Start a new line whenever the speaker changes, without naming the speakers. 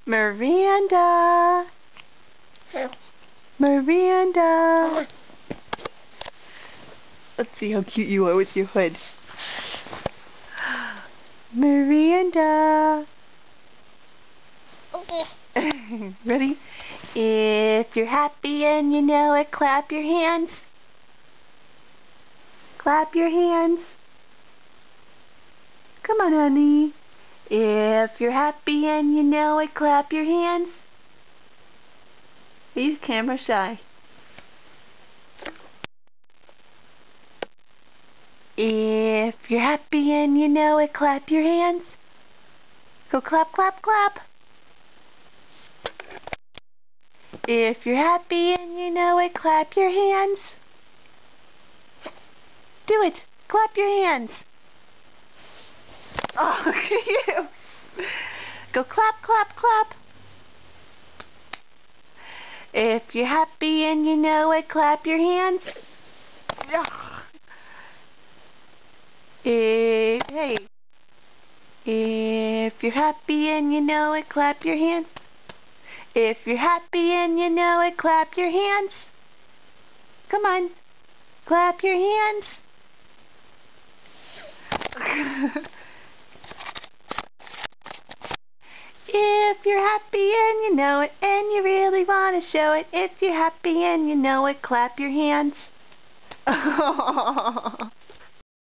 Miranda. Miranda. Let's see how cute you are with your hood. Miranda.
Okay.
Ready? If you're happy and you know it, clap your hands. Clap your hands. Come on, honey. If you're happy and you know it, clap your hands. He's camera shy. If you're happy and you know it, clap your hands. Go clap, clap, clap. If you're happy and you know it, clap your hands. Do it. Clap your hands. Oh, you. Go clap, clap, clap. If you're happy and you know it, clap your hands. Hey. If you're happy and you know it, clap your hands. If you're happy and you know it, clap your hands. Come on. Clap your hands. If you're happy and you know it and you really want to show it, if you're happy and you know it, clap your hands.